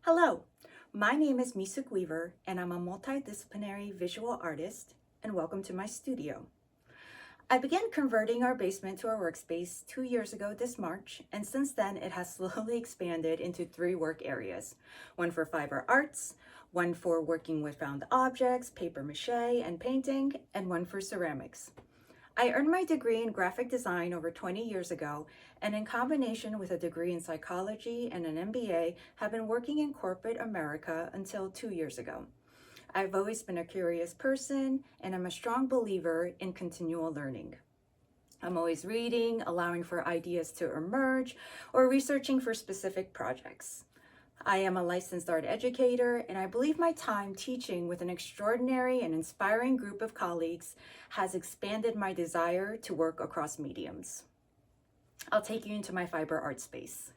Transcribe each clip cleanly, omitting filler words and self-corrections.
Hello, my name is Misuk Weaver and I'm a multidisciplinary visual artist, and welcome to my studio. I began converting our basement to a workspace 2 years ago this March, and since then it has slowly expanded into 3 work areas. One for fiber arts, one for working with found objects, paper mache, and painting, and one for ceramics. I earned my degree in graphic design over 20 years ago, and in combination with a degree in psychology and an MBA, have been working in corporate America until 2 years ago. I've always been a curious person, and I'm a strong believer in continual learning. I'm always reading, allowing for ideas to emerge, or researching for specific projects. I am a licensed art educator, and I believe my time teaching with an extraordinary and inspiring group of colleagues has expanded my desire to work across mediums. I'll take you into my fiber art space.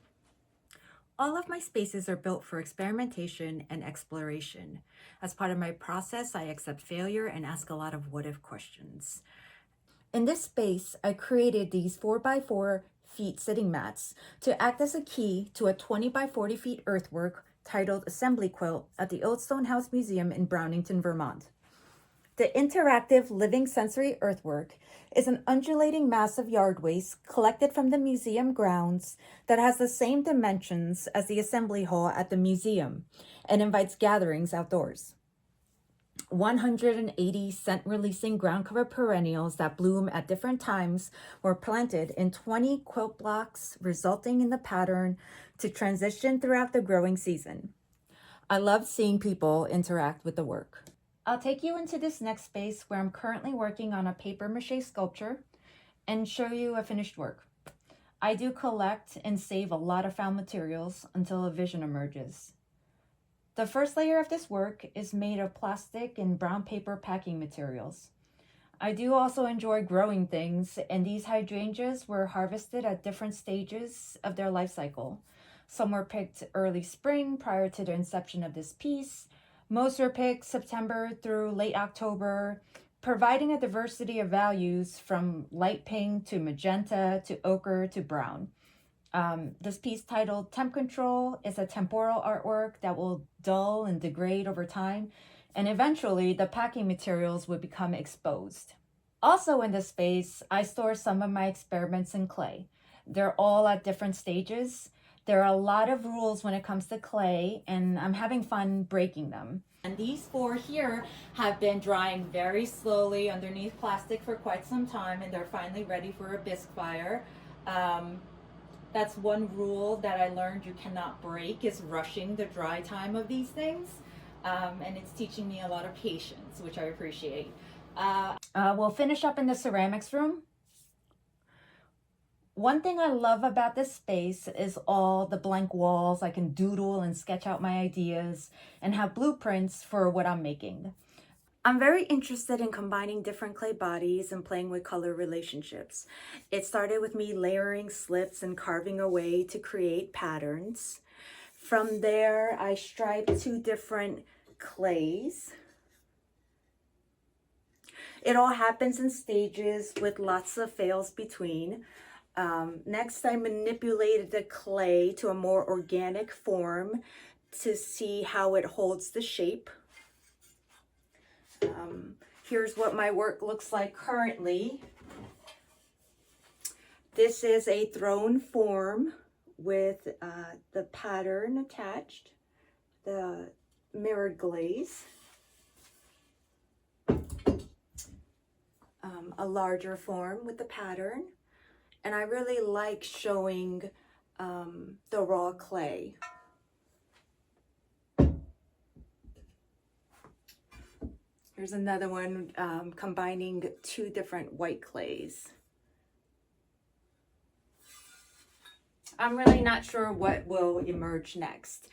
All of my spaces are built for experimentation and exploration. As part of my process, I accept failure and ask a lot of what-if questions. In this space, I created these 4x4 feet sitting mats to act as a key to a 20 by 40 feet earthwork titled Assembly Quilt at the Old Stone House Museum in Brownington, Vermont. The interactive living sensory earthwork is an undulating mass of yard waste collected from the museum grounds that has the same dimensions as the assembly hall at the museum and invites gatherings outdoors. 180 scent-releasing ground cover perennials that bloom at different times were planted in 20 quilt blocks, resulting in the pattern to transition throughout the growing season. I love seeing people interact with the work. I'll take you into this next space where I'm currently working on a paper mache sculpture and show you a finished work. I do collect and save a lot of found materials until a vision emerges. The first layer of this work is made of plastic and brown paper packing materials. I do also enjoy growing things, and these hydrangeas were harvested at different stages of their life cycle. Some were picked early spring prior to the inception of this piece. Most were picked September through late October, providing a diversity of values from light pink to magenta to ochre to brown. This piece titled Temp Control is a temporal artwork that will dull and degrade over time, and eventually the packing materials would become exposed. Also in this space, I store some of my experiments in clay. They're all at different stages. There are a lot of rules when it comes to clay, and I'm having fun breaking them. And these 4 here have been drying very slowly underneath plastic for quite some time, and they're finally ready for a bisque fire. That's one rule that I learned you cannot break, is rushing the dry time of these things. And it's teaching me a lot of patience, which I appreciate. We'll finish up in the ceramics room. One thing I love about this space is all the blank walls. I can doodle and sketch out my ideas and have blueprints for what I'm making. I'm very interested in combining different clay bodies and playing with color relationships. It started with me layering slips and carving away to create patterns. From there, I striped 2 different clays. It all happens in stages with lots of fails between. Next, I manipulated the clay to a more organic form to see how it holds the shape. Here's what my work looks like currently. This is a thrown form with the pattern attached, the mirrored glaze, a larger form with the pattern, and I really like showing the raw clay. Here's another one combining 2 different white clays. I'm really not sure what will emerge next.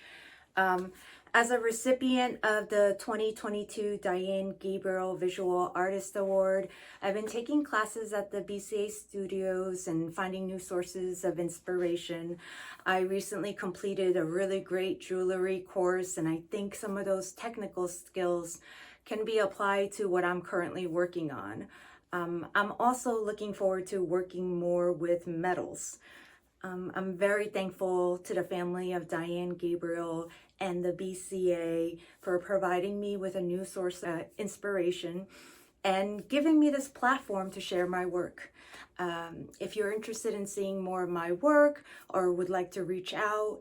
As a recipient of the 2022 Diane Gabriel Visual Artist Award, I've been taking classes at the BCA studios and finding new sources of inspiration. I recently completed a really great jewelry course, and I think some of those technical skills can be applied to what I'm currently working on. I'm also looking forward to working more with metals. I'm very thankful to the family of Diane Gabriel and the BCA for providing me with a new source of inspiration and giving me this platform to share my work. If you're interested in seeing more of my work or would like to reach out,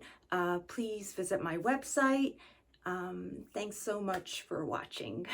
please visit my website. Thanks so much for watching.